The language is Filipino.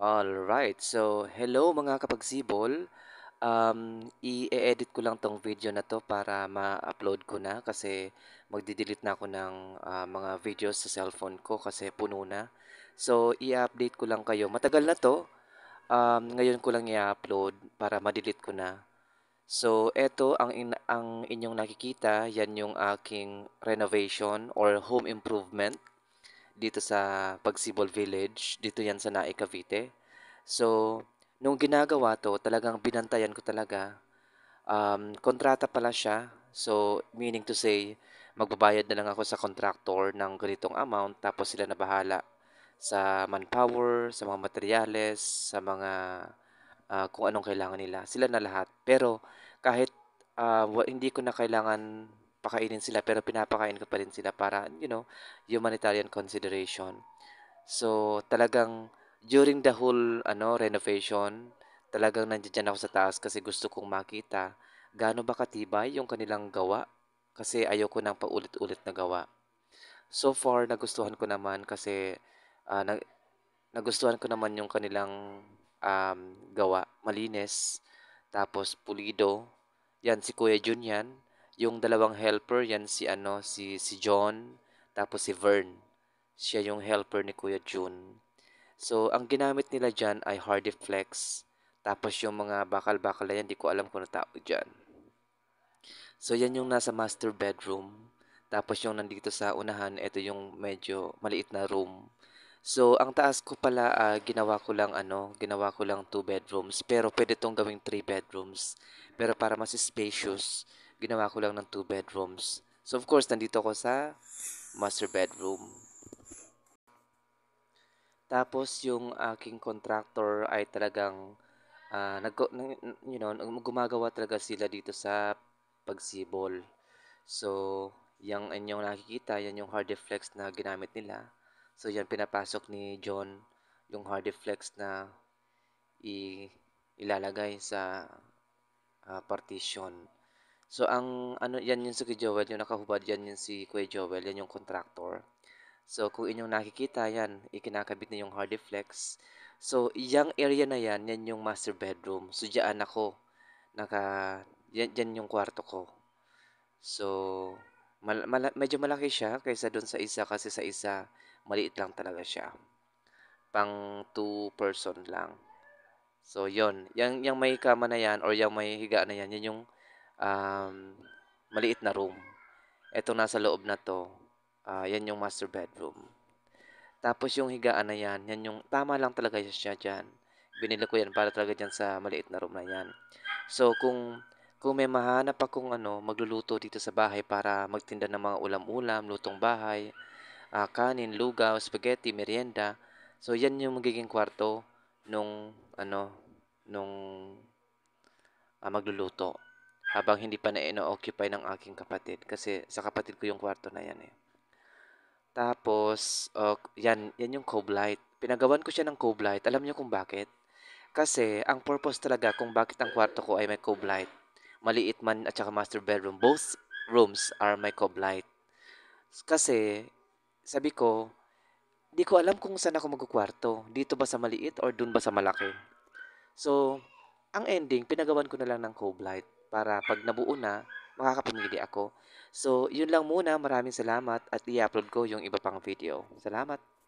Alright, so hello mga kapagsibol. I-edit ko lang tong video na to para ma-upload ko na kasi magdi-delete na ako ng mga videos sa cellphone ko kasi puno na. So, i-update ko lang kayo. Matagal na to. Ngayon ko lang i-upload para ma-delete ko na. So, eto ang inyong nakikita, yan yung aking renovation or home improvement dito sa Pagsibol Village. Dito yan sa Naik, Cavite. So, nung ginagawa 'to talagang binantayan ko talaga. Kontrata pala siya. So, meaning to say, magbabayad na lang ako sa contractor ng ganitong amount tapos sila na bahala sa manpower, sa mga materyales, sa mga kung anong kailangan nila. Sila na lahat. Pero kahit hindi ko na kailangan pakainin sila pero pinapakain ko pa rin sila para, humanitarian consideration. So, talagang during the whole renovation, talagang nandiyan ako sa taas kasi gusto kong makita gaano ba katibay yung kanilang gawa kasi ayoko nang paulit-ulit na gawa. So far, nagustuhan ko naman kasi ah, nag- nagustuhan ko naman yung kanilang gawa. Malinis, tapos pulido. Yan, si Kuya Jun yan. Yung dalawang helper, yan si John, tapos si Vern. Siya yung helper ni Kuya Jun. So, ang ginamit nila dyan ay Hardiflex. Tapos yung mga bakal-bakal na yan, di ko alam kung ano tawag dyan. So, yan yung nasa master bedroom. Tapos yung nandito sa unahan, ito yung medyo maliit na room. So, ang taas ko pala, ginawa ko lang 2 bedrooms. Pero pwede tong gawing 3 bedrooms. Pero para mas spacious, ginawa ko lang ng 2 bedrooms. So, of course, nandito ako sa master bedroom. Tapos yung aking contractor ay talagang gumagawa talaga sila dito sa pagsibol. So, yung inyong nakikita, yan yung Hardiflex na ginamit nila. So, yan pinapasok ni John yung Hardiflex na ilalagay sa partition. So, ang ano yan yung si Kuya Joel, yung nakahubad yan yung si Kuya Joel, yan yung contractor. So, kung inyong nakikita yan, ikinakabit na yung Hardiflex. So, yung area na yan, yan yung master bedroom. So, diyan ako. Naka, yan yung kwarto ko. So, medyo malaki siya kaysa doon sa isa kasi sa isa, maliit lang talaga siya. Pang two person lang. So, yon. Yung may kama na yan or yung may higa na yan, yan yung um, maliit na room. Etong nasa loob na to, yan yung master bedroom. Tapos yung higaan na yan, yan yung tama lang talaga siya dyan. Binili ko yan para talaga dyan sa maliit na room na yan. So kung may mahanap akong magluluto dito sa bahay para magtinda ng mga ulam-ulam, lutong bahay, kanin, lugaw, spaghetti, merienda. So yan yung magiging kwarto nung nung magluluto habang hindi pa na ino-occupy ng aking kapatid kasi sa kapatid ko yung kwarto na yan eh. Tapos, yan yung cove light. Pinagawan ko siya ng cove light. Alam niyo kung bakit? Kasi, ang purpose talaga kung bakit ang kwarto ko ay may cove light. Maliit man at saka master bedroom. Both rooms are may cove light. Kasi, sabi ko, di ko alam kung saan ako magkukwarto. Dito ba sa maliit or dun ba sa malaki? So, ang ending, pinagawan ko na lang ng cove light para pag nabuo na, makakapamili ako. So, yun lang muna. Maraming salamat at i-upload ko yung iba pang video. Salamat!